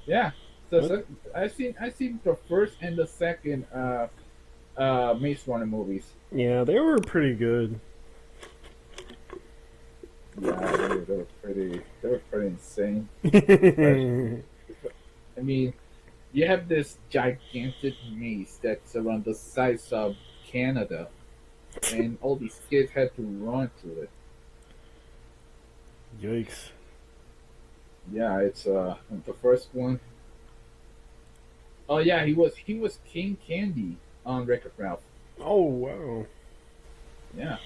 Yeah. So, What? so I seen the first and the second Maze Runner movies. Yeah, they were pretty good. Yeah, they were pretty insane. Yeah, Especially, I mean, you have this gigantic maze that's around the size of Canada, and all these kids had to run to it. yikes. Yeah, it's the first one. Oh yeah, he was King Candy on Wreck-It Ralph. Oh wow. Yeah.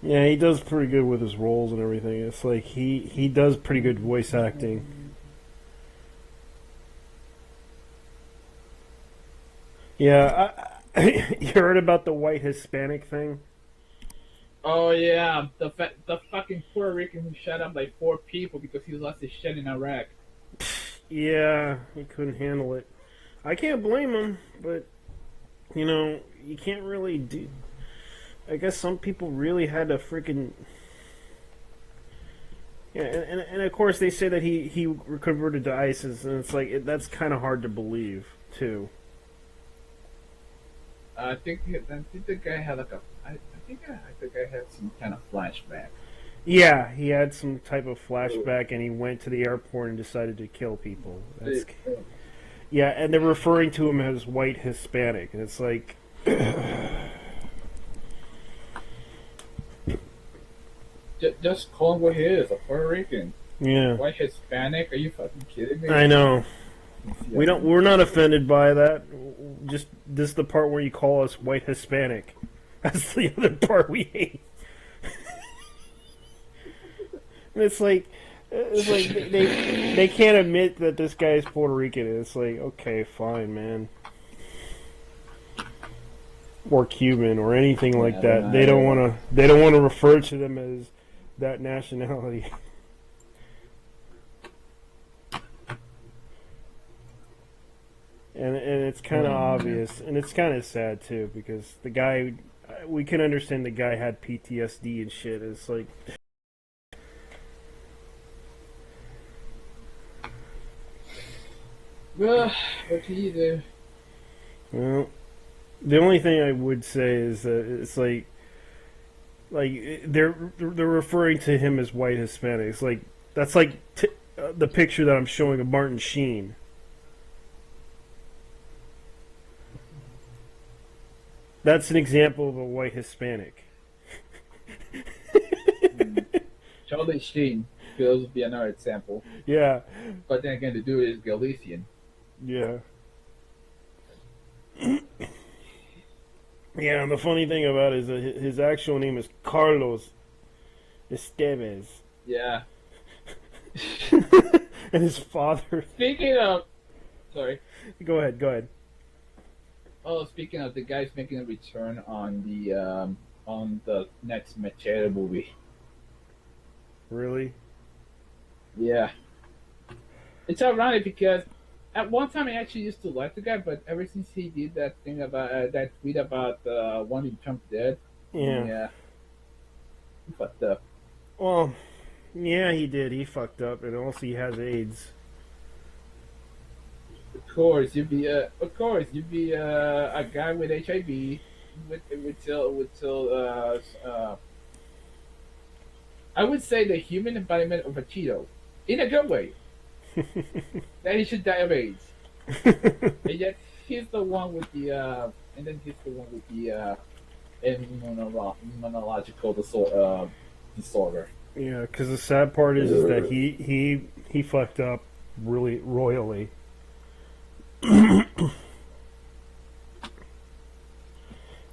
Yeah, he does pretty good with his roles and everything. It's like he does pretty good voice acting. Yeah, you heard about the white Hispanic thing? Oh yeah, the fucking Puerto Rican who shot up like four people because he lost his shit in Iraq. Yeah, he couldn't handle it. I can't blame him, but you can't really do. I guess some people really had to freaking. Yeah, and of course they say that he converted to ISIS, and it's like that's kind of hard to believe too. I think the guy had like the guy had some kind of flashback. Yeah, he had some type of flashback, and he went to the airport and decided to kill people. That's yeah, and they're referring to him as white Hispanic, and it's like, Just call him what he is, a Puerto Rican. yeah, White Hispanic? Are you fucking kidding me? I know. Yeah, I mean, We're not offended by that. Just this is the part where you call us white Hispanic. That's the other part we hate. And it's like they can't admit that this guy is Puerto Rican. It's like okay, fine, man, or Cuban or anything like yeah, they're that. not. Yeah. They don't want to refer to them as that nationality. And it's kind of Oh man. obvious, and it's kind of sad too because the guy, we can understand the guy had PTSD and shit. It's like, Well, what can you do? well, the only thing I would say is that it's like they're referring to him as white Hispanics. Like that's like the picture that I'm showing of Martin Sheen. That's an example of a white Hispanic. Hmm. Charlie Sheen could be another example, Yeah, but then again, the dude is Galician. yeah, yeah. And the funny thing about it is that his actual name is Carlos Estevez, Yeah. and his father. Speaking of, sorry. Go ahead, go ahead. Oh, speaking of, the guy's making a return on the next Machete movie. Really? Yeah, it's ironic because at one time I actually used to like the guy, but ever since he did that thing about that tweet about wanting Trump dead, Yeah. yeah, he fucked up. Well, yeah, he did. He fucked up, and also he has AIDS. Of course, you'd be a guy with HIV with I would say the human embodiment of a Cheeto in a good way. That he should die of AIDS, and yet he's the one with the and then he's the one with the immunological disorder. Yeah, because the sad part is that he fucked up really royally, and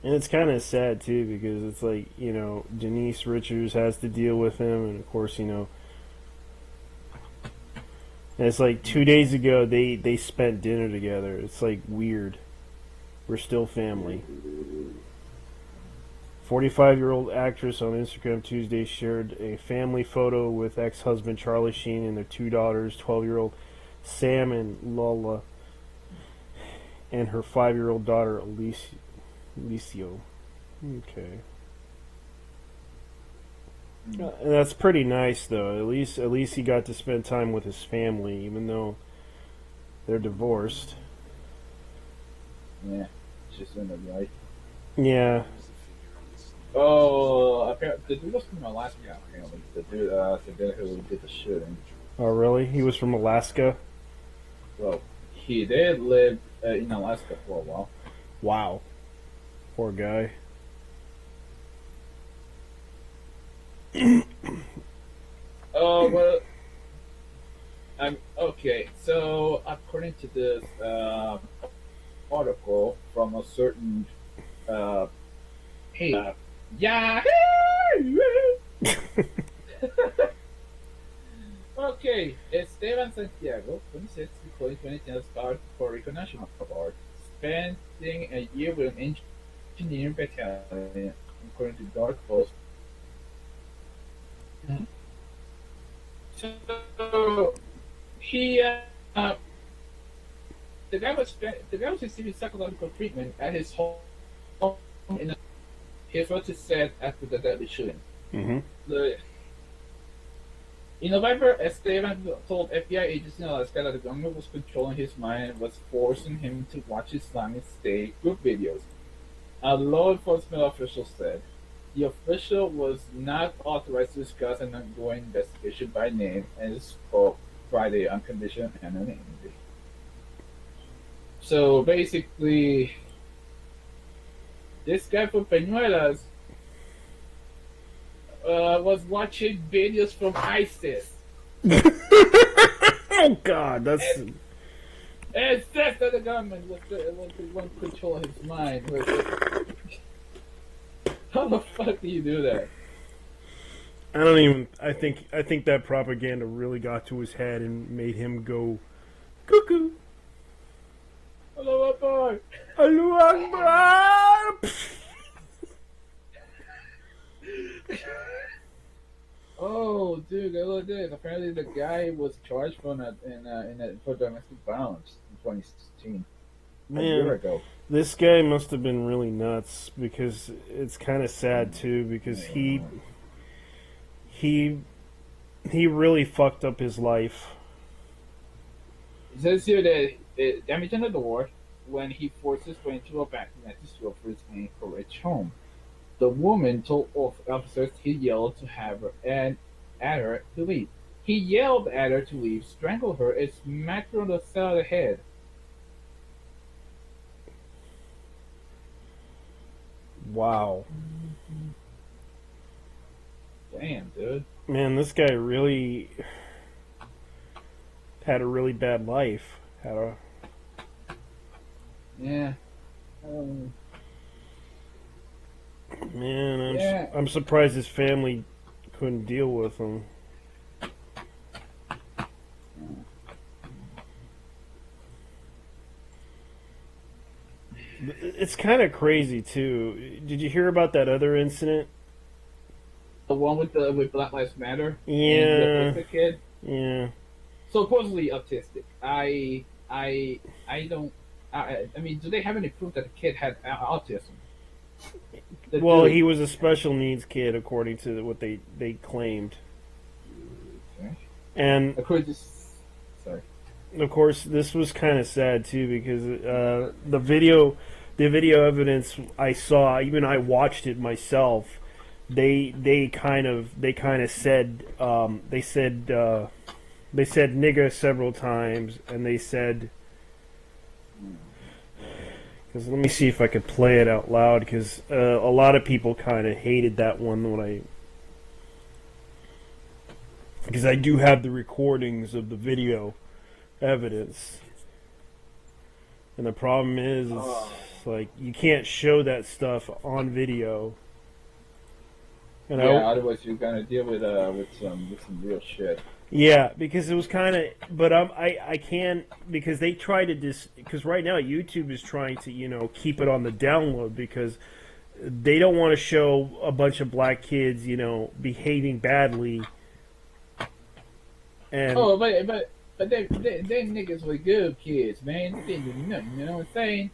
it's kind of sad too because it's like Denise Richards has to deal with him, and of course and it's like 2 days ago they spent dinner together. It's like weird. We're still family. 45-year-old actress on Instagram Tuesday shared a family photo with ex-husband Charlie Sheen and their two daughters, 12-year-old Sam and Lola, and her 5-year-old daughter Alicio. Okay. And that's pretty nice though. At least he got to spend time with his family, even though They're divorced. Yeah, she's in the right. Yeah. Oh, apparently, the dude was from Alaska, apparently. The dude who did the shooting. Oh, really? He was from Alaska? Well, he did live in Alaska for a while. Wow. Poor guy. Oh, well, okay. So, according to this article from a certain uh, page, Yahoo! Okay, Esteban Santiago, 26, recording 2010 Star Puerto Rico National Guard, spending a year with an engineering battalion, according to Dark Post. So he, the guy was receiving psychological treatment at his home. In Here's what he said after the deadly shooting. Mm-hmm. The, in November, Esteban told FBI agents in Alaska that the government was controlling his mind and was forcing him to watch Islamic State group videos. A law enforcement official said the official was not authorized to discuss an ongoing investigation by name and spoke Friday on condition of anonymity. So basically, this guy from Peñuelas was watching videos from ISIS. Oh, God, that's... And says that the government was the one to control his mind. How the fuck do you do that? I don't even... I think that propaganda really got to his head and made him go cuckoo. Hello, Akbar. Allahu Akbar. Oh, dude, I looked at it. Apparently, the guy was charged for for domestic violence in 2016, a year Man, ago. this guy must have been really nuts because it's kind of sad too because he really fucked up his life. It says here that it damaged under the war when he forced his way into a bathroom at his girlfriend's Anchorage home. The woman told officers he yelled to have her and at her to leave. He yelled at her to leave, strangled her, and smacked her on the side of the head. Wow. Damn, dude. Man, this guy really had a really bad life. Had a Yeah. Um, Man, yeah. I'm surprised his family couldn't deal with him. It's kind of crazy too. Did you hear about that other incident? The one with Black Lives Matter and the Yeah, autistic kid. yeah. Supposedly autistic. I don't. I mean, do they have any proof that the kid had autism? Well, he was a special needs kid, according to what they claimed. Okay. And According to, sorry. of course, this was kind of sad too because the video evidence I saw, even I watched it myself. They kind of said they said nigga several times, and they said. Because let me see if I could play it out loud. Because a lot of people kind of hated that one because I do have the recordings of the video evidence, and the problem is like you can't show that stuff on video. And Yeah, otherwise you're gonna deal with some real shit. Yeah, because it was kind of, but I can't because they try to because right now YouTube is trying to keep it on the download because they don't want to show a bunch of black kids behaving badly. And But they niggas were good kids, man. They didn't do nothing. You know what I'm saying?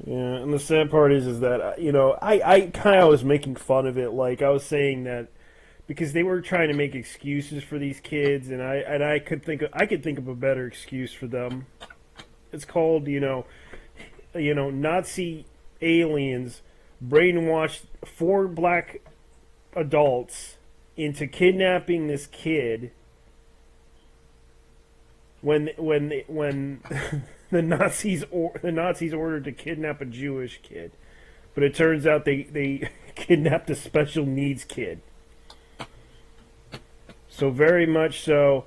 yeah, and the sad part is that I kind of was making fun of it, like I was saying that because they were trying to make excuses for these kids, and I could think of a better excuse for them. It's called, Nazi aliens brainwashed 4 black adults into kidnapping this kid when the Nazis ordered to kidnap a Jewish kid, but it turns out they kidnapped a special needs kid. So very much so,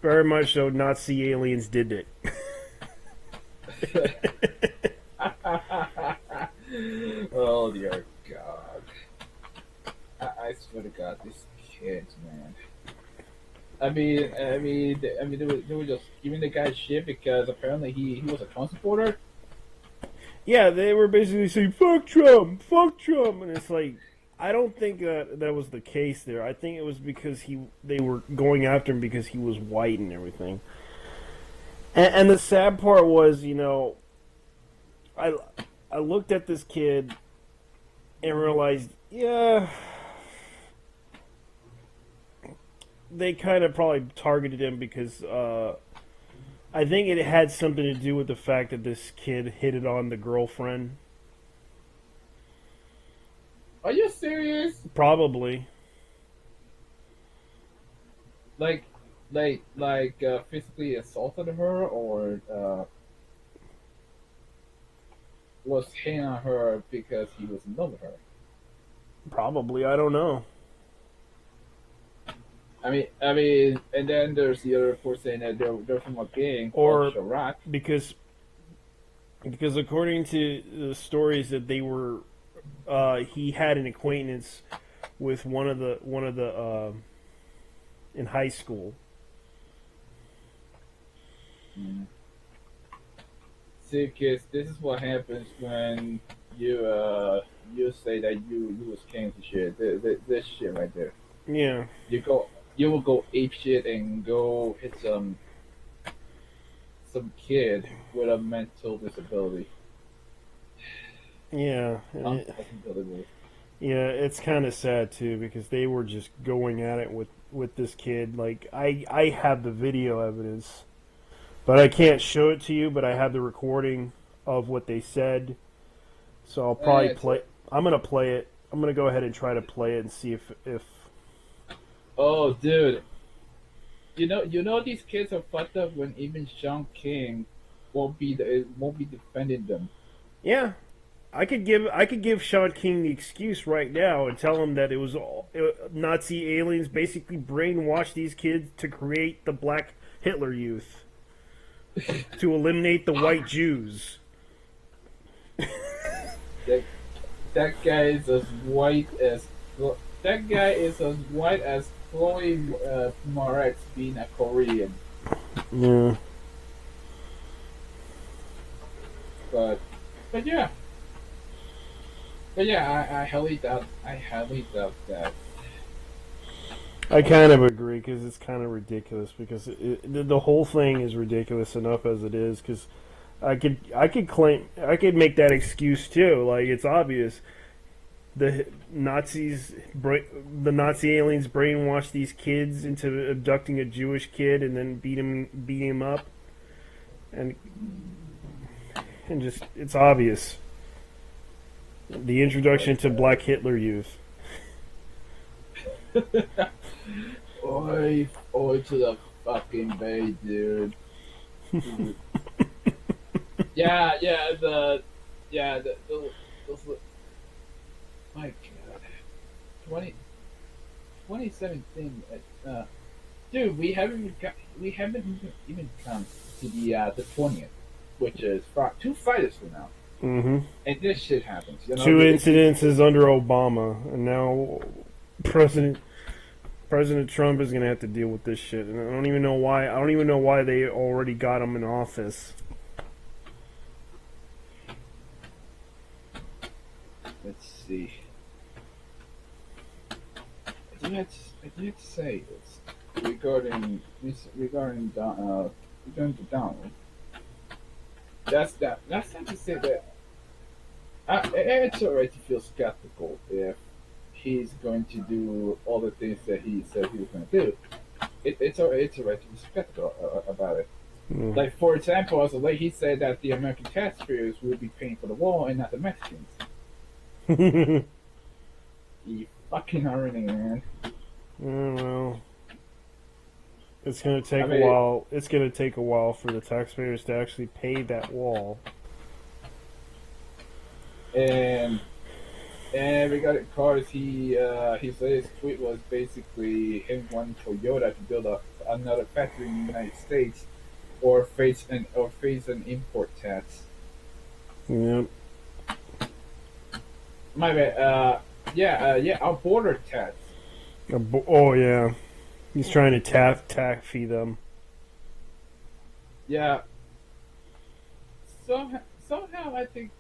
Nazi aliens did it. Oh dear God! I swear to God, these kids, man. They were just giving the guy shit because apparently he was a Trump supporter. Yeah, they were basically saying fuck Trump," and it's like, I don't think that was the case there. I think it was because they were going after him because he was white and everything. And the sad part was, I looked at this kid and realized, yeah, they kind of probably targeted him because I think it had something to do with the fact that this kid hit it on the girlfriend. Are you serious? Probably. Like, physically assaulted her, or was hitting on her because he was in love with her? Probably, I don't know. And then there's the other report saying that they're from a gang Or called Chirac. because according to the stories that they were, he had an acquaintance with one of the in high school. Mm. See, kids, this is what happens when you say that you was king to shit. This shit right there. Yeah. You will go ape shit and go hit some kid with a mental disability. Yeah. Unbelievable. Yeah, it's kind of sad too because they were just going at it with this kid. Like I have the video evidence, but I can't show it to you. But I have the recording of what they said, so I'll probably play. I'm gonna play it. I'm gonna go ahead and try to play it and see if. Oh, dude. You know these kids are fucked up when even Sean King won't be defending them. Yeah, I could give Sean King the excuse right now and tell him that it was all Nazi aliens basically brainwashed these kids to create the Black Hitler Youth to eliminate the white Jews. That guy is as white as Chloe Moretz being a Korean. Yeah. But yeah. But yeah, I highly doubt that. I kind of agree because it's kind of ridiculous because the whole thing is ridiculous enough as it is because I could make that excuse too. Like, it's obvious the Nazi aliens brainwashed these kids into abducting a Jewish kid and then beat him up, and just it's obvious. The introduction to Black Hitler Youth. Oi to the fucking bay, dude. The my God, 2017. Dude, we haven't even come to the 20th, which is 2 Fridays from now. Mm-hmm. And this shit happens. 2 incidences under Obama, and now President Trump is going to have to deal with this shit. And I don't even know why they already got him in office. Let's see. I do have to say this regarding the Donald. That's not to say that It's alright to feel skeptical if he's going to do all the things that he said he was going to do. It's alright to be skeptical about it. Mm. Like for example, as like he said that the American taxpayers will be paying for the wall and not the Mexicans. You fucking irony, man. Well, it's gonna take I a mean, while. It's gonna take a while for the taxpayers to actually pay that wall. and regarding cars, he said his tweet was basically him wanting Toyota to build another factory in the United States or face an import tax. Yep. My bad. Yeah, a border tax. Oh yeah, he's trying to taffy them. Yeah, somehow, somehow I think,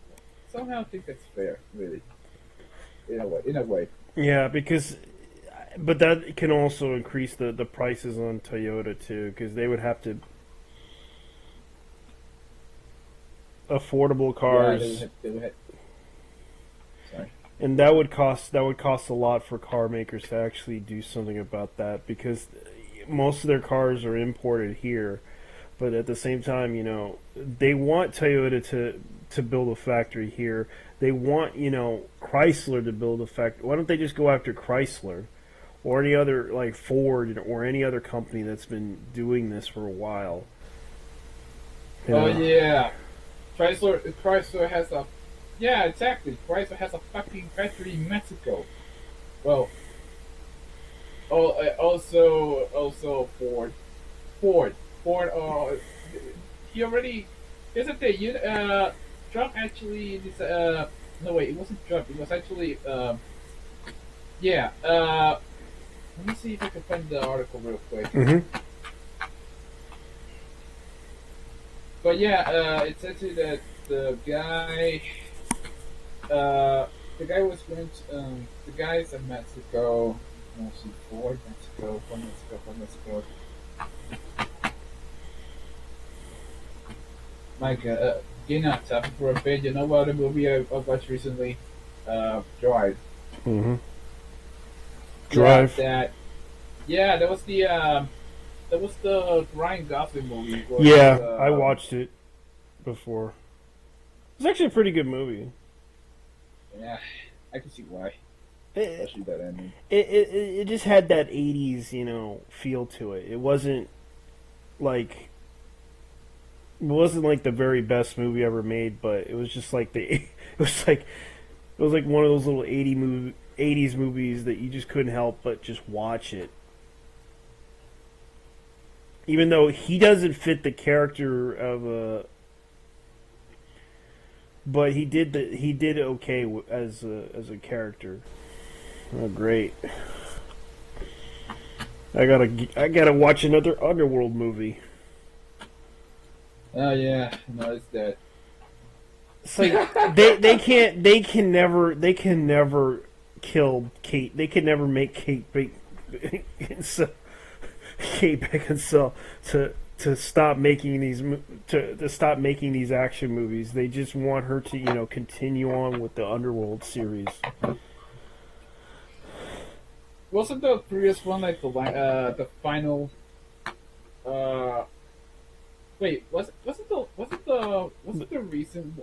somehow I think that's fair, really. In a way. Yeah, because but that can also increase the prices on Toyota too, because they would have to affordable Yeah, cars, they would have, sorry. and that would cost a lot for car makers to actually do something about that because most of their cars are imported here. But at the same time, they want Toyota to build a factory here. They want, Chrysler to build a factory. Why don't they just go after Chrysler or any other, like Ford or any other company that's been doing this for a while? You Oh know? yeah, Chrysler has a, yeah, exactly. Chrysler has a fucking factory in Mexico. Well, also Ford, Ford. He already. Here's the thing. Trump actually. No wait, it wasn't Trump. It was actually. Yeah. Let me see if I can find the article real quick. Mm-hmm. But yeah, it says here that uh, the guy was going to, the guy's in Mexico. Let's see, Ford, Mexico. Like, getting on topic for a bit. You know what? A movie I watched recently, Drive. Mm-hmm. Yeah, Drive. that was the Ryan Gosling movie where he's Yeah, I watched it before. It's actually a pretty good movie. yeah, I can see why, It, especially that ending. it just had that 80s, feel to it. It wasn't like the very best movie ever made, but it was just like it was like one of those little 80s movies that you just couldn't help but just watch it. Even though he doesn't fit the character of a, but he did okay as a character. Oh, great! I gotta watch another Underworld movie. Oh yeah, no, it's that. It's like they can never kill Kate. They can never make so Kate Beckinsale to stop making to stop making these action movies. They just want her to continue on with the Underworld series. Wasn't the previous one like the final? Uh, Wait, wasn't the recent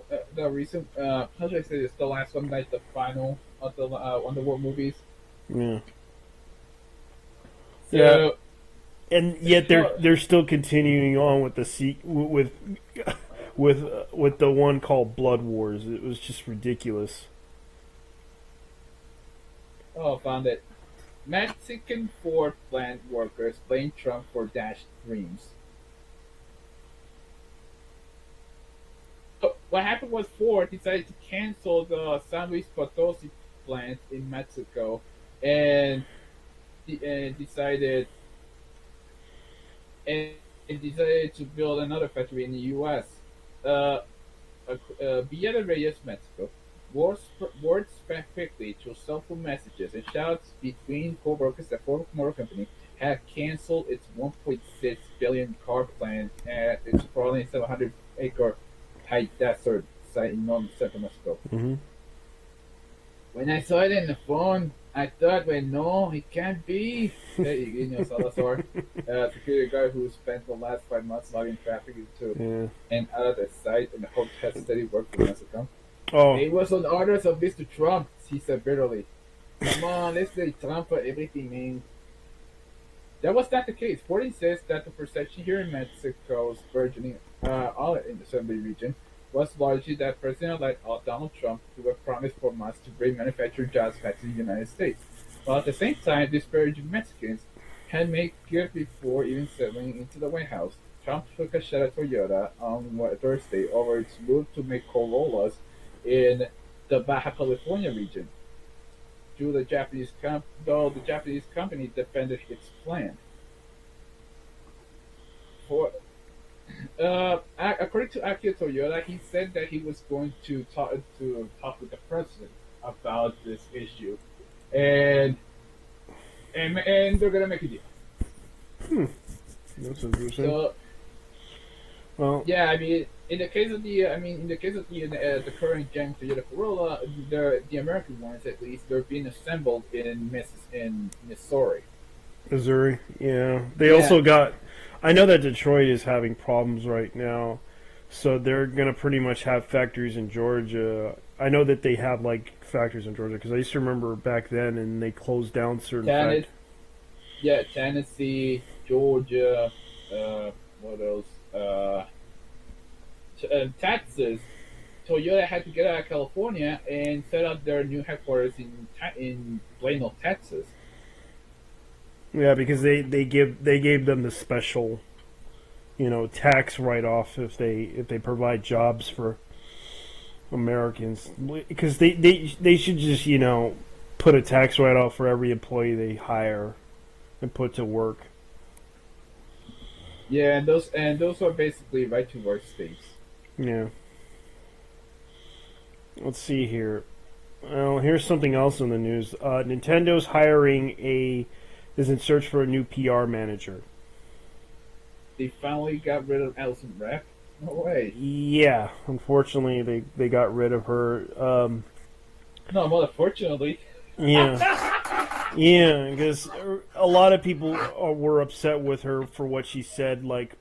how should I say this, the last one, like the final of the Underworld movies? Yeah, yeah, So and yet they're sure. they're still continuing on with with the one called Blood Wars. It was just ridiculous. Oh, found it. Mexican Ford plant workers blame Trump for dashed dreams. So what happened was Ford decided to cancel the San Luis Potosi plant in Mexico, and, and decided and, and decided to build another factory in the U.S. Uh, via the radios, Mexico. Words spread quickly through cell phone messages and shouts between co-workers that Ford Motor Company had canceled its 1.6 billion car plant at its sprawling 700-acre high desert site in North Central Mexico. Mm-hmm. When I saw it in the phone, I thought, well, no, it can't be. Said Eugenio Salazar, security guard who spent the last 5 months logging traffic into Yeah. and out of the site and hope has steady work for Mexico. Oh. It was on orders of Mr. Trump, he said bitterly. Come on, let's say Trump for everything, man. That was not the case. Reporting says that the perception here in Mexico's burgeoning all in the southern region was largely that President-elect Donald Trump, who had promised for months to bring manufactured jobs back to the United States. While at the same time, disparaging Mexicans had made good before even settling into the White House. Trump took a shot at Toyota on Thursday over its move to make Corollas in the Baja California region. Though the Japanese company defended its plan. For according to Akio Toyoda, he said that he was going to talk with the president about this issue, and they're gonna make a deal. That's interesting. So, well, yeah, I mean, in the case of the current gen Toyota Corolla, the American ones at least, they're being assembled in Missouri. Missouri. Yeah. They Yeah. also got. I know that Detroit is having problems right now, so they're gonna pretty much have factories in Georgia. I know that they have like factories in Georgia because I used to remember back then, and they closed down certain factories. Yeah, Tennessee, Georgia, what else? Texas. Toyota had to get out of California and set up their new headquarters in Plano, Texas. Yeah, because they gave them the special, tax write off if they provide jobs for Americans. Because they should just put a tax write off for every employee they hire and put to work. Yeah, and those are basically right to work states. Yeah. Let's see here. Well, here's something else in the news. Nintendo's is in search for a new PR manager. They finally got rid of Alison Rapp? No way. Yeah, unfortunately they got rid of her. No, well, unfortunately. Yeah. Yeah, because a lot of people were upset with her for what she said, like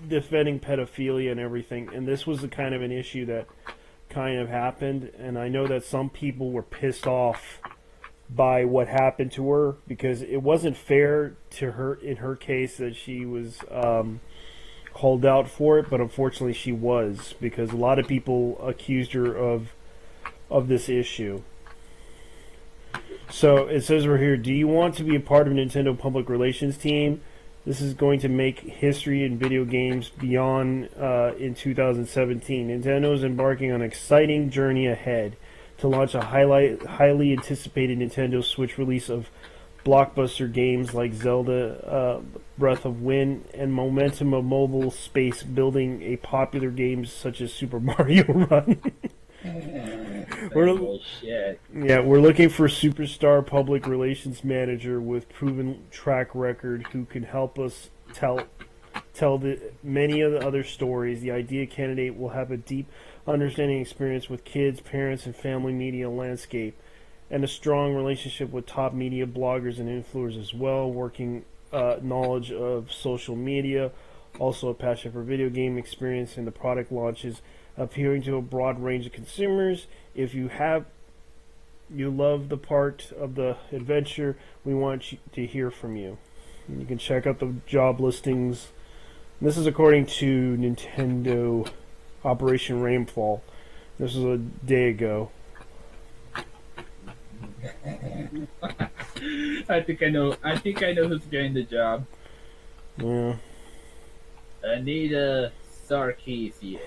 defending pedophilia and everything. And this was the kind of an issue that kind of happened. And I know that some people were pissed off by what happened to her because it wasn't fair to her in her case that she was called out for it. But unfortunately, she was, because a lot of people accused her of this issue. So it says right here, do you want to be a part of Nintendo public relations team? This is going to make history in video games beyond in 2017. Nintendo is embarking on an exciting journey ahead to launch a highly anticipated Nintendo Switch release of blockbuster games like Zelda Breath of Wind and momentum of mobile space building a popular games such as Super Mario Run. We're looking for a superstar public relations manager with proven track record who can help us tell many of the other stories. The idea candidate will have a deep understanding experience with kids, parents, and family media landscape, and a strong relationship with top media bloggers and influencers as well, working knowledge of social media, also a passion for video game experience and the product launches, appealing to a broad range of consumers. If you love the part of the adventure, we want to hear from you. And you can check out the job listings. This is according to Nintendo Operation Rainfall. This is a day ago. I think I know who's getting the job. Yeah. Anita Sarkeesian.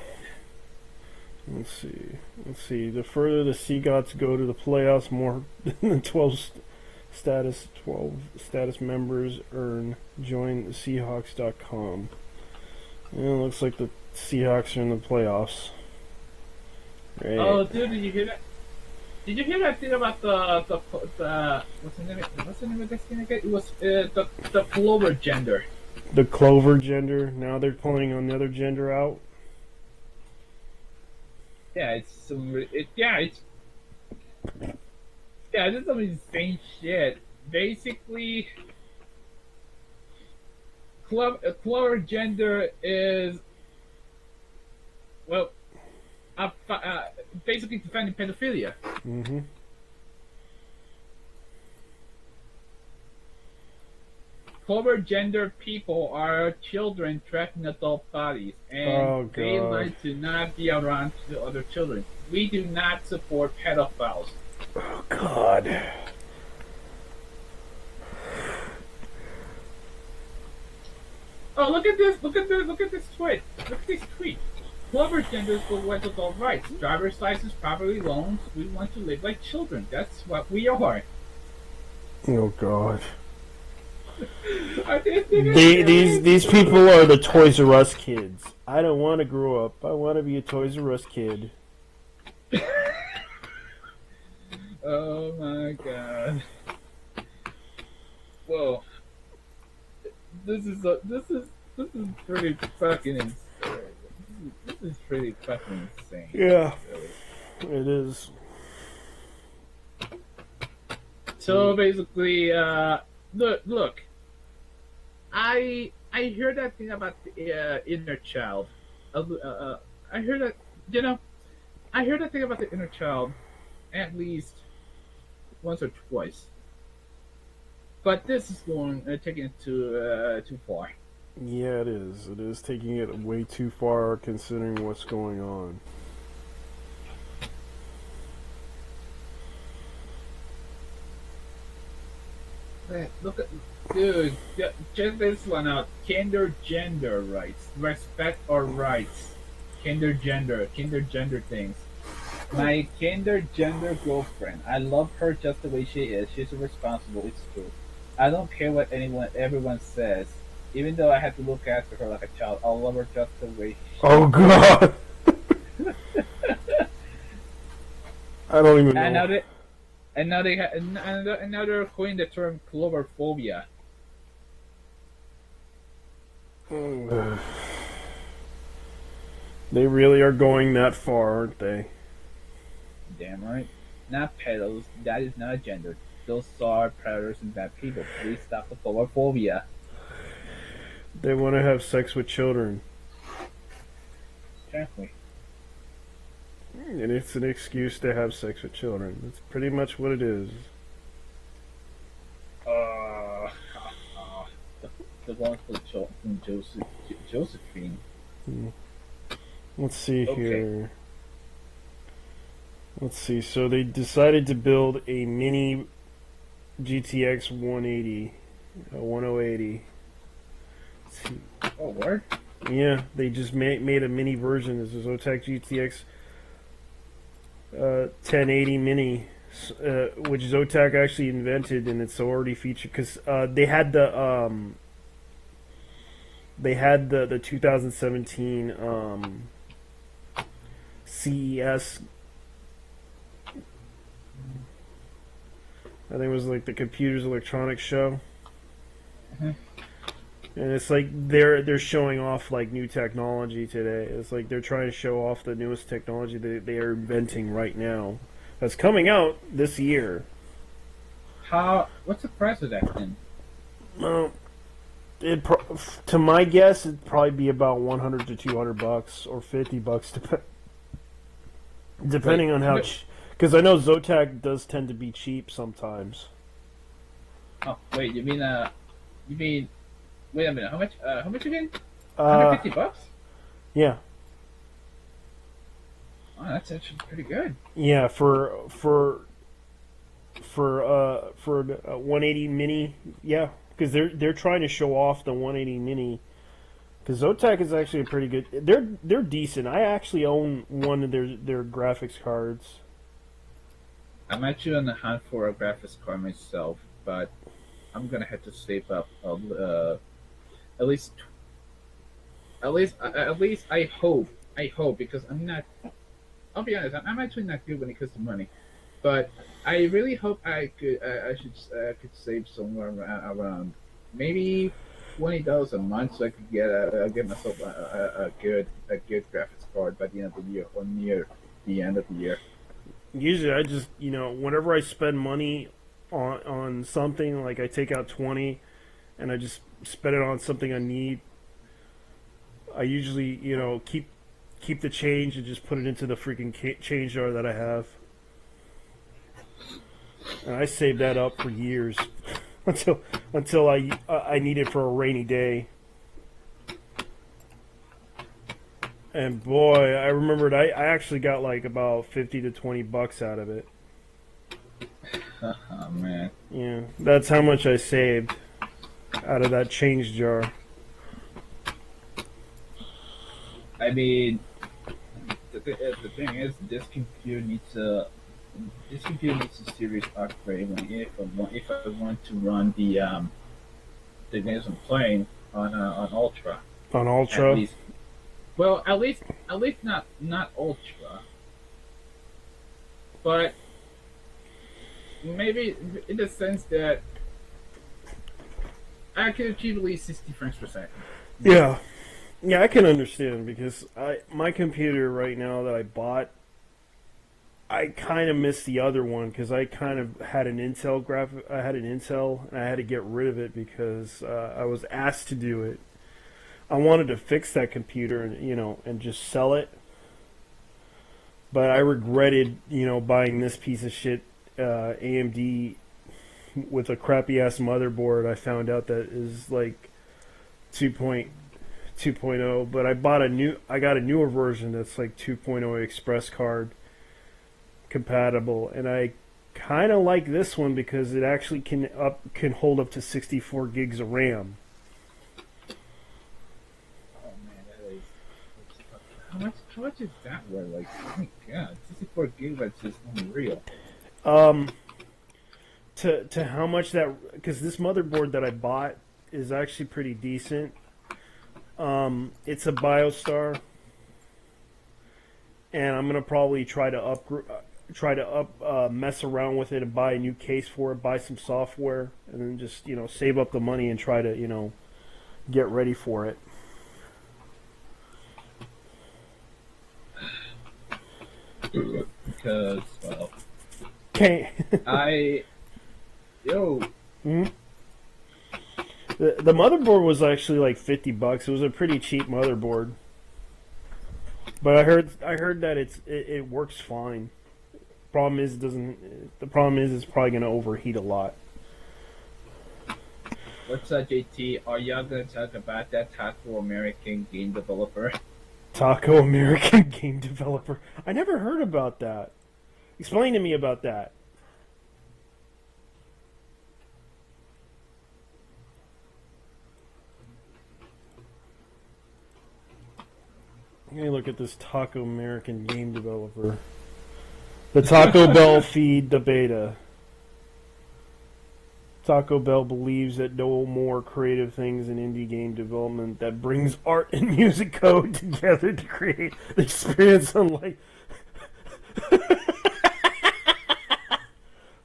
Let's see. The further the Seagots go to the playoffs, more than 12 status members earn. Join Seahawks.com. Yeah, it looks like the Seahawks are in the playoffs. Right. Oh, dude, did you hear that? Did you hear that thing about the what's the name of this thing again? It was the Clover gender. The Clover gender. Now they're pulling another gender out. Yeah, it's some. Yeah, this is some insane shit. Basically, clever gender is well, basically defending pedophilia. Mm-hmm. Clover gender people are children trapped in adult bodies, and Oh they God. like to not be around the other children. We do not support pedophiles. Oh God. Oh, look at this! Look at this! Look at this tweet! Look at this tweet! Clover genders go with adult rights, driver's license, property loans. We want to live like children. That's what we are. Oh God. Are they These people are the Toys R Us kids. I don't want to grow up. I want to be a Toys R Us kid. Oh my god! Well, this is pretty fucking insane. This is pretty fucking insane. Yeah, Really. it is. So basically, look. I heard that thing about the inner child. I heard that you know I heard that thing about the inner child at least once or twice. But this is going taking it too far. Yeah, it is. It is taking it way too far considering what's going on. Look at dude, check this one out. Kinder gender rights, respect our rights. Kinder gender things. My kinder gender girlfriend. I love her just the way she is. She's responsible. It's true. I don't care what everyone says. Even though I have to look after her like a child, I'll love her just the way she Oh is. God. I don't even And know. now they and now they're coining the term cloverphobia. They really are going that far, aren't they? Damn right. Not pedos. That is not gender. Those are predators and bad people. Please stop the cloverphobia. They want to have sex with children. Exactly. And it's an excuse to have sex with children. That's pretty much what it is. Uh, the, the one for from Josephine. Hmm. Let's see Okay. here. Let's see. So they decided to build a mini GTX 180, 1080. Let's see. Oh, word? Yeah, they just made a mini version. This is Zotac GTX 1080 Mini, which Zotac actually invented, and it's already featured because they had the 2017 CES. I think it was like the Computers Electronics Show, Mhm. and it's like they're showing off like new technology today. It's like they're trying to show off the newest technology that they are inventing right now. That's coming out this year. What's the price of that thing? Well, to my guess, it'd probably be about 100 to $200 or $50, Wait, depending on how. Because I know Zotac does tend to be cheap sometimes. oh, wait, you mean, wait a minute, how much again? Uh, $150? yeah, Oh, that's actually pretty good. yeah, for 180 mini, yeah, because they're trying to show off the 180 mini. Because Zotac is actually a pretty good. They're decent. I actually own one of their graphics cards. I'm actually on the hunt for a graphics card myself, but I'm gonna have to save up at least at least I hope because I'm not. I'll be honest. I'm actually not good when it comes to money, but I really hope I could save somewhere around maybe $20 a month so I could get myself a good graphics card by the end of the year or near. the end of the year. Usually, I just whenever I spend money on something, like I take out 20 and I just spend it on something I need. I usually keep the change and just put it into the freaking change jar that I have, and I saved that up for years until I need it for a rainy day. And boy, I remembered I actually got like about 50 to $20 out of it. Oh man. Yeah, that's how much I saved out of that change jar. I mean, the thing is, this computer needs a serious upgrade. If I want to run the games I'm playing on Ultra, On at Ultra. least. Well, at least not Ultra, but maybe in the sense that I can achieve at least 60 frames per second. Yeah. Yeah, I can understand because my computer right now that I bought, I kind of missed the other one because I kind of had an Intel graphic. I had an Intel and I had to get rid of it because I was asked to do it. I wanted to fix that computer and and just sell it, but I regretted buying this piece of shit AMD with a crappy ass motherboard. I found out that is like 2.0, but I got a newer version that's like 2.0 Express card compatible, and I kind of like this one because it actually can hold up to 64 gigs of RAM. Oh man, that is. How much is that worth? Like, oh my god, 64 gigabytes is unreal. Um, to how much that, because this motherboard that I bought is actually pretty decent. It's a BioStar, and I'm gonna probably try to mess around with it and buy a new case for it, buy some software, and then just save up the money and try to get ready for it. Because, well, Okay. I. Yo, hmm The motherboard was actually like $50. It was a pretty cheap motherboard, but I heard that it works fine. Problem is, it doesn't. The problem is, it's probably going to overheat a lot. what's up, JT? Are y'all gonna talk about that Taco American game developer? Taco American game developer. I never heard about that. Explain to me about that. Let me look at this Taco American game developer. The Taco Bell feed the beta. Taco Bell believes that no more creative things in indie game development that brings art and music code together to create the experience unlike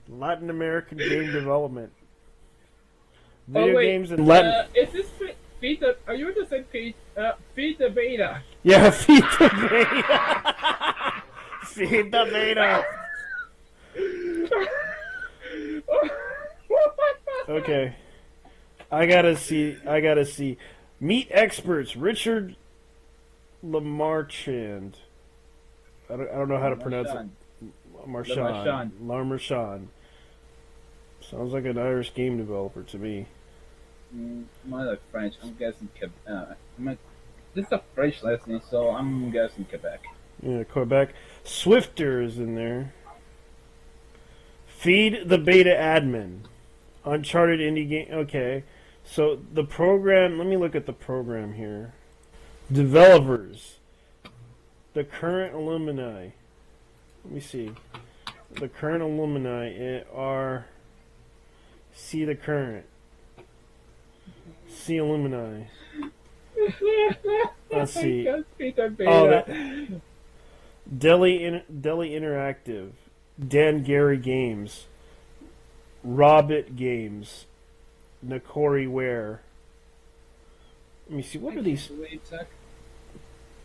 Latin American game development. Oh Video wait, games in Latin. is this feed the? Are you on the same page? Feed the beta. Yeah, feed the beta. Feed the beta. Okay. I gotta see. Meet experts. Richard Lamarchand. I don't know how to pronounce it. Lamarchand. Sounds like an Irish game developer to me. Mother French. I'm guessing this is a French lesson, so I'm guessing Quebec. Yeah, Quebec. Swifter is in there. Feed the beta admin. Uncharted indie game. Okay. So the program, let me look at the program here. Developers. The current alumni. Let me see. The current alumni are. See the current. See alumni. Let's see. Feed the Oh, beta. Delhi Interactive. Dan Gary Games. Robit Games. Nakori Ware. Let me see. What are these?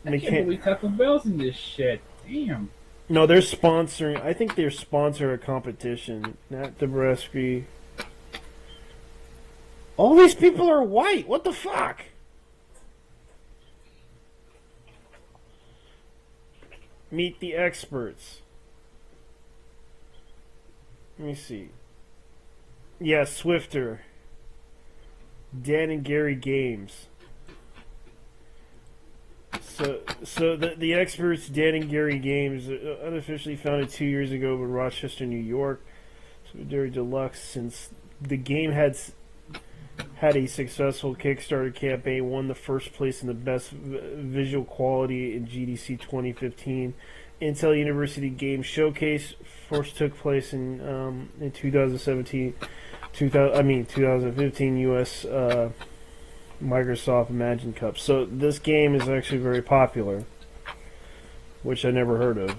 I can't believe Taco Bell's in this shit. Damn. No, they're sponsoring. I think they're sponsoring a competition. Nat Dobreski. All these people are white. What the fuck? Meet the experts. Let me see. Yeah, Swifter. Dan and Gary Games. So the experts, Dan and Gary Games, unofficially founded 2 years ago in Rochester, New York. So very deluxe. Since the game had a successful Kickstarter campaign, won the first place in the best visual quality in GDC 2015. Intel University Game Showcase first took place in 2017, 2015 U.S. Microsoft Imagine Cup. So this game is actually very popular, which I never heard of.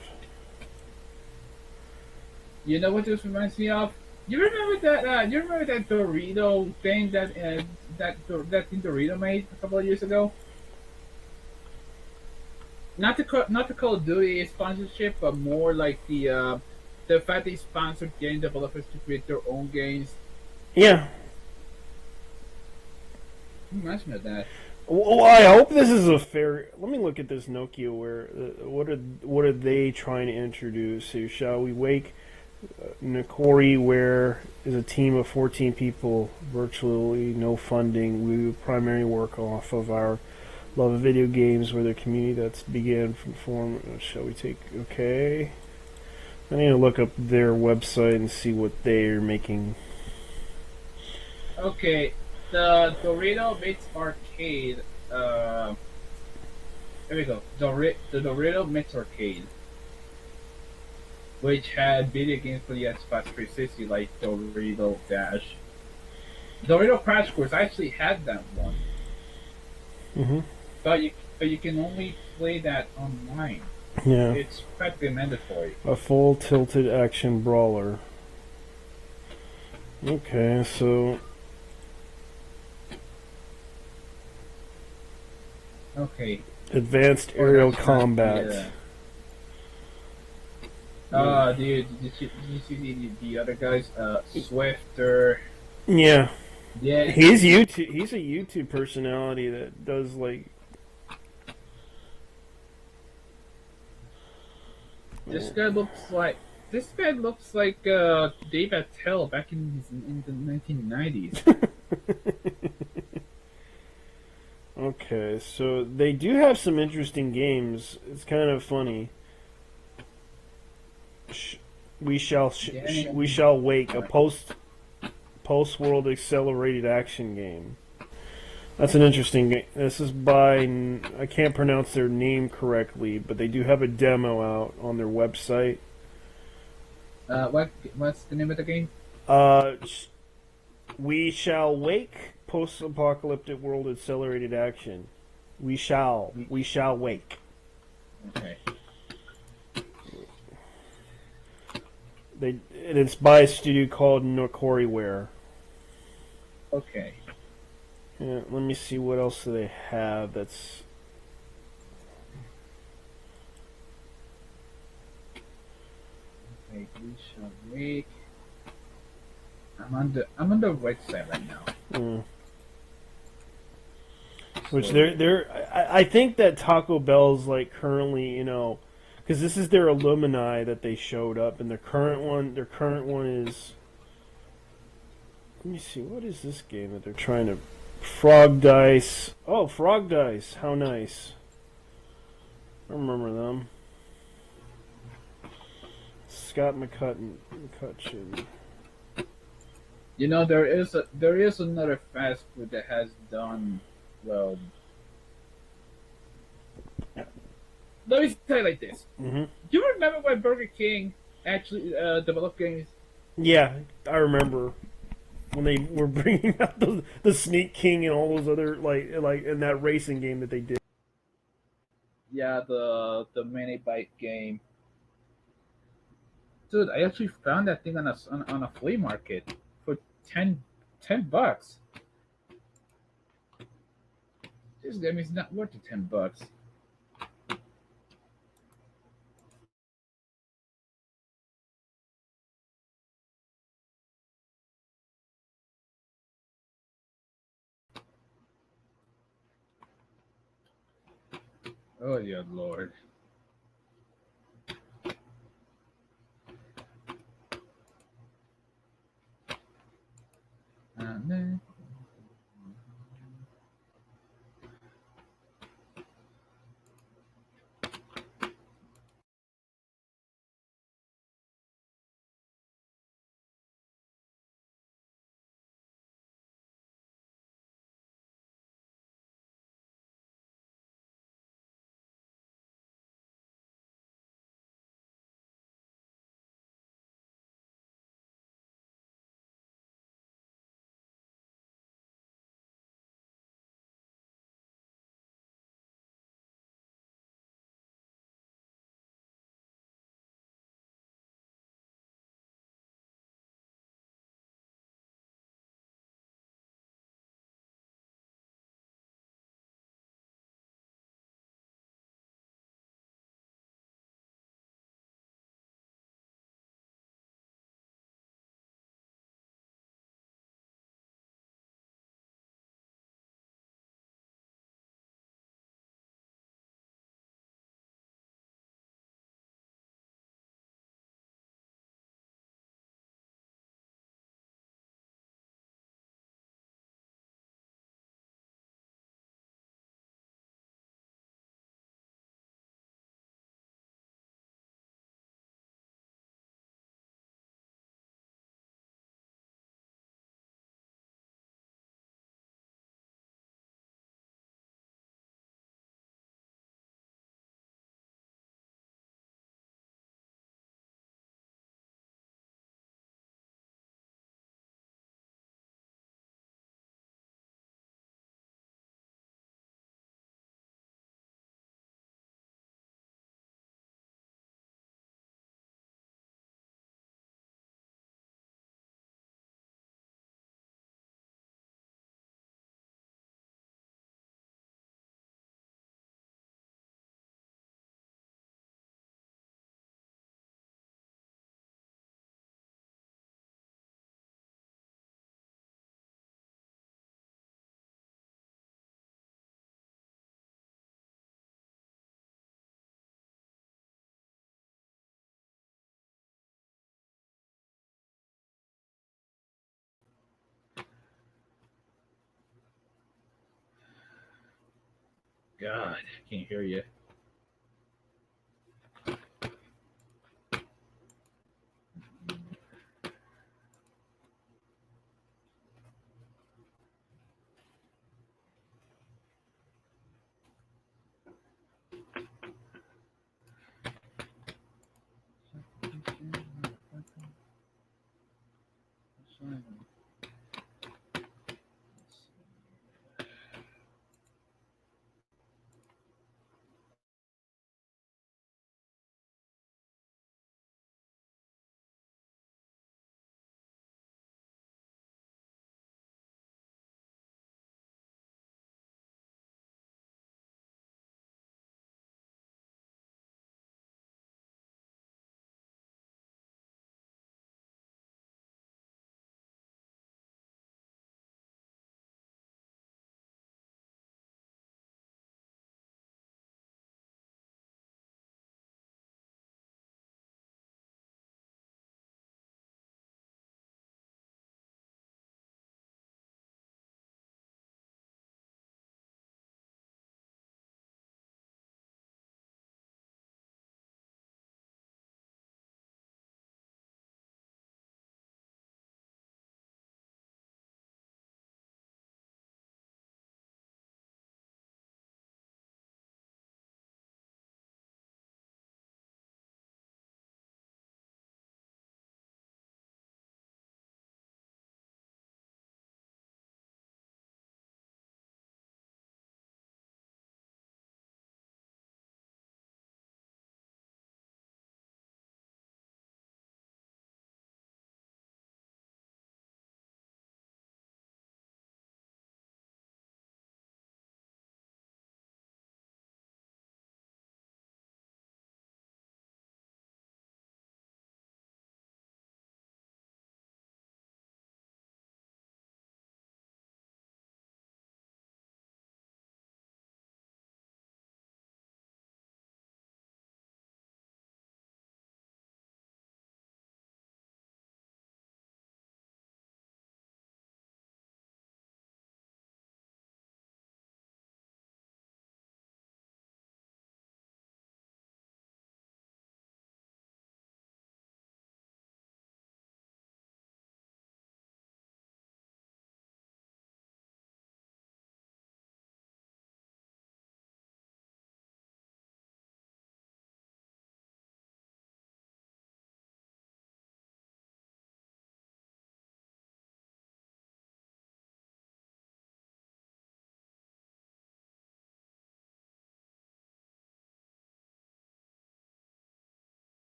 You know what this reminds me of? You remember that? You remember that Dorito thing that thing Dorito made a couple of years ago? Not the Call of Duty sponsorship, but more like the fact they sponsored game developers to create their own games. Yeah. Reminds me of that. Well, I hope this is a fair. Let me look at this Nokia. Where what are they trying to introduce? Here, shall we wake? Nakori, where is a team of 14 people, virtually no funding. We primarily work off of our love of video games, where the community that's began from form. Shall we take? Okay. I need to look up their website and see what they're making. Okay, the Dorito Mix Arcade. There we go. The Dorito Mix Arcade, which had video games for the Xbox 360 like Dorito Dash. Dorito Crash Course. I actually had that one, Mm-hmm. but you can only play that online. Yeah. It's practically mandatory. A full tilted action brawler. Okay, so Okay. advanced Oh, aerial that's not combat. did you see the other guys? Swifter. Yeah, Yeah, he's YouTube. He's a YouTube personality that does like. this guy looks like Dave Attell back in the 1990s. Okay, so they do have some interesting games. It's kind of funny. Sh- we shall wake a post world accelerated action game. That's an interesting game. This is by I can't pronounce their name correctly, but they do have a demo out on their website. What's the name of the game? Uh, we shall wake post-apocalyptic world accelerated action. We shall wake. Okay. And it's by a studio called Nokoriware. Okay. Yeah, let me see what else do they have. That's Okay. We shall wait. I'm on the website right now. Which So, I think that Taco Bell's like currently, because this is their alumni that they showed up, and their current one is. Let me see, what is this game that they're trying to. Frog Dice. Oh, Frog Dice. How nice. I remember them. Scott McCutcheon. there is another fast food that has done well. Let me say it like this. Mm-hmm. Do you remember when Burger King actually developed games? Yeah, I remember when they were bringing out the Sneak King and all those other like in that racing game that they did. Yeah, the mini bike game. Dude, I actually found that thing on a flea market for 10 bucks. This game is not worth the 10 bucks. Oh, dear Lord. Man. God, I can't hear you.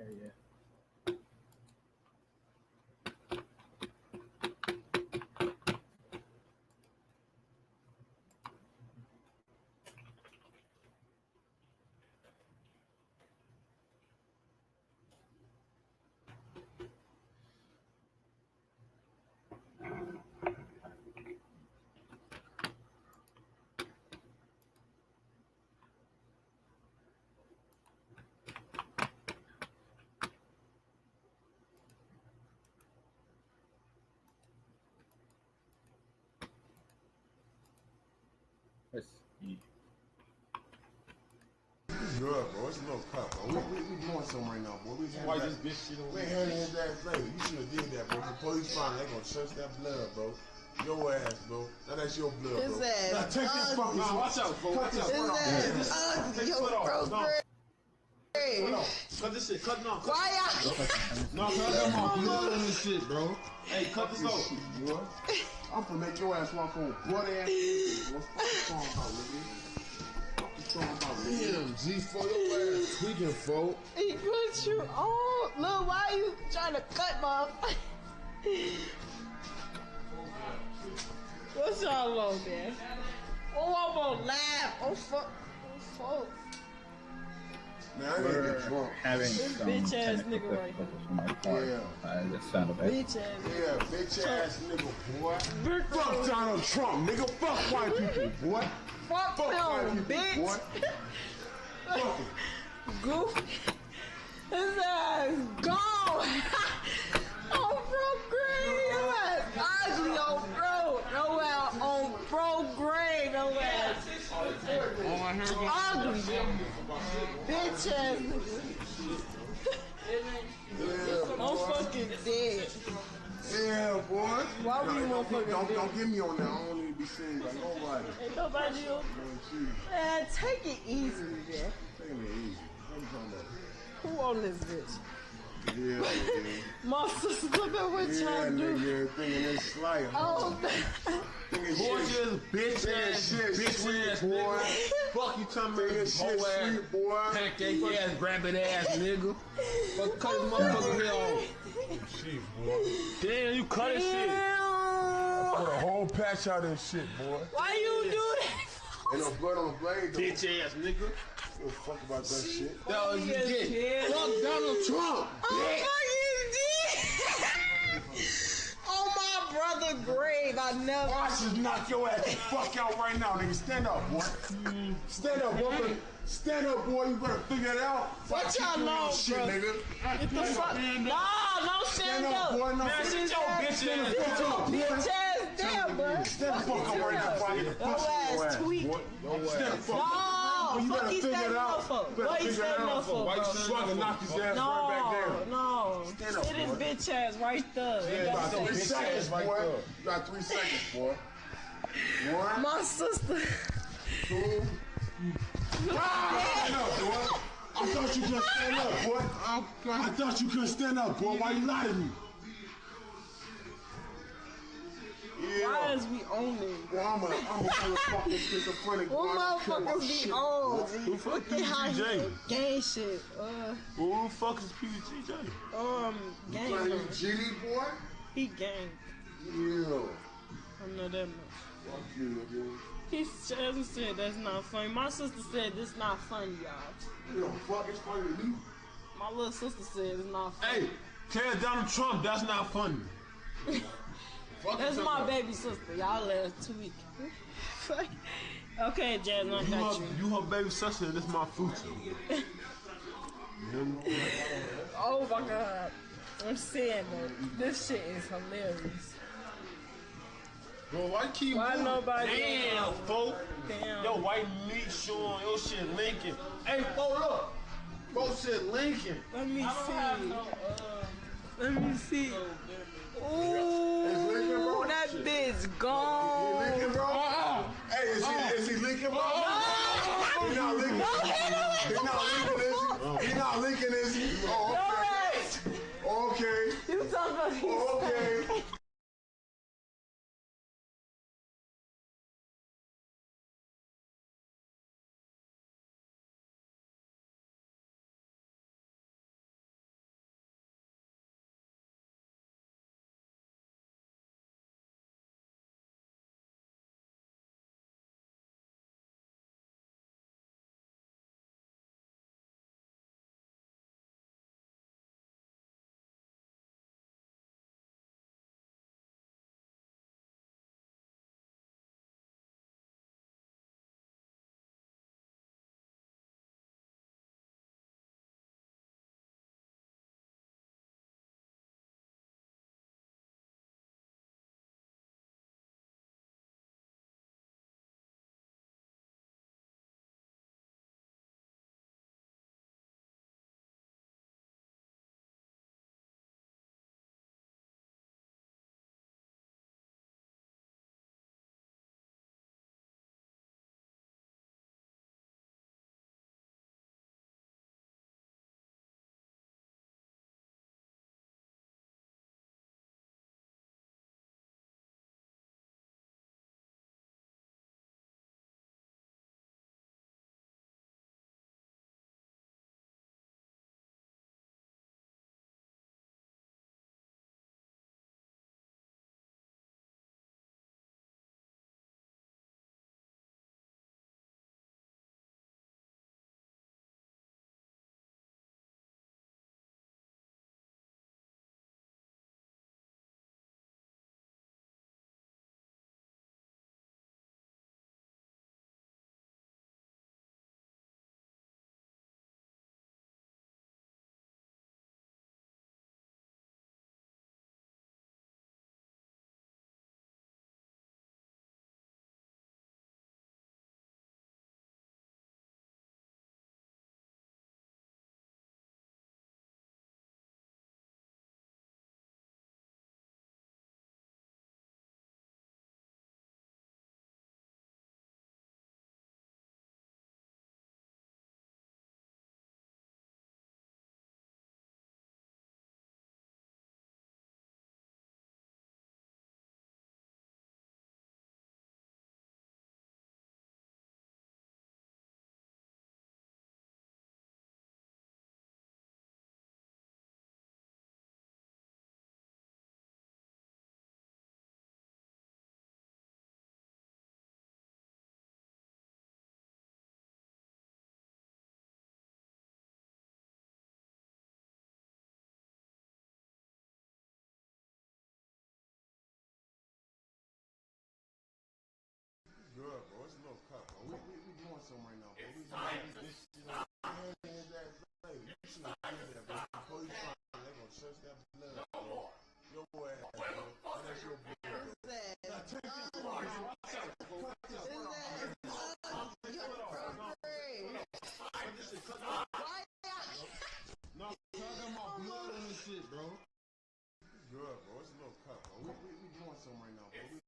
yeah. Let's see. Good, bro. It's a little cup, bro. We doing something right now, boy. Why this bitch shit over? We ain't heard his ass later. You should have did that, bro. The police find they gonna search that blood, bro. Your ass, bro. Now that's your blood, His bro. ass Now take this fucking Nah, watch out, bro. Watch out. His ass ugly. Yo, bro, Cut this shit. Cut it off. why y'all? No, cut it off. Blood on this shit, bro. Hey, cut this off. Boy. I'm gonna make your ass walk on butt ass. What's the song about, nigga? What's the song about, nigga? Damn, G4, your ass tweaking, folk. He put you on. Look, why you trying to cut my? What's y'all on there? Oh, I'm gonna laugh. Oh, fuck. Oh, fuck. Man, I ain't get drunk. Having This some bitch ass technical nigga right difficulties on my part. Yeah. The sound of it. Bitch ass. Yeah, bitch ass nigga, boy. Big Fuck Donald Trump, nigga. Fuck white people, boy. Fuck Fuck white them, people, bitch. boy. Fuck it. Goof. His ass gone. On bro grave. Your ass ugly on bro. No ass on bro grave. No ass ugly. Bitch ass nigga. Yeah, I'm boy. fucking dead. Yeah, boy. Why we motherfucking don't dead? get me on that. I don't need to be seen by nobody. Ain't nobody else. Man, take it easy, man. Take it easy. What you talking about? Who on this bitch? Yeah, nigga. My sister, look at what Yeah, y'all do. nigga. Thinking it's slight. Oh, Thinking Boy, shit. you bitch ass, Shit, bitch sweet, ass boy. nigga. Fuck you talking Thinking about, shit hoe ass, sweet, boy. pancake ass, rabbit ass nigga. Fuck, cut his motherfucker head off. Shit, boy. Damn, you cut his shit. damn. Put a whole patch out of this shit, boy. Why you do that? Ain't no blood on the blade, though. Bitch ass nigga. Give a fuck about that shit. That was you Yes, get. kid. Fuck Donald Trump. Oh, fucking did. Oh, my brother grave. I never. Watch us knock your ass the fuck out right now, nigga. Stand up, boy. Stand up, boy. Stand up, boy. You better figure it out. What Keep y'all doing know, your shit, bro? nigga. Get the fuck. Nah, no stand Stand up, up. boy. No, Man, stand shut your bitch the ass fuck up, boy. Bitch ass down, bro. Stand the fuck up right now before I get the Your pussy in your ass tweak. boy. Stand the fuck up. No, You fuck better he figure it standing out. up for? Better What he figure it standing out. up for, bro? Fucking knock his ass right back down. No. Stand up, Hit his boy. bitch ass right there. You got 3 seconds, boy. You got 3 seconds, boy. 1, My sister. 2. Stand up, boy. I thought you couldn't stand up, boy. I thought you couldn't stand up, boy. Why you lie to me? Why Yeah. is we on it? Boy, I'm a motherfucking schizophrenic. boy. What I don't care motherfuckers about be shit. on? Who the fuck Look at how PBJ? he gang shit. Who the fuck is PBJ? Gang. Trying to you GD, boy? He gang. Yeah. I know that much. Fuck you, nigga. He hasn't said that's not funny. My sister said this not funny, y'all. You know, fuck, it's funny to me. My little sister said it's not funny. Hey, tell Donald Trump that's not funny. Fuck That's you my talking baby sister. Y'all last 2 weeks. Okay, Jasmine, I about. got you. You her baby sister, and this my future. Oh my god. I'm saying though, this shit is hilarious. Bro, why keep Why moving? nobody- Damn, folk. Damn. Yo, white meat showing your shit Lincoln. Hey, folk, look. Folk said Lincoln. Let me see. Let me see. Ooh, that bitch gone. Lincoln, bro? Hey, is he Lincoln, bro? He not Lincoln. He not Lincoln, is he? He not Lincoln, is he? Oh, okay. You talking about Okay. something right now, bro. We doing this shit on his ass later. You should have did that, bro. The police find it, they gonna search that blood, bro. Your ass, bro. And that's your blood, bro. Now take this to my house. Watch out, bro. Watch out. No, I got my blood on this shit, bro. Good, bro. It's a little cut, bro. We doing something right now, bro.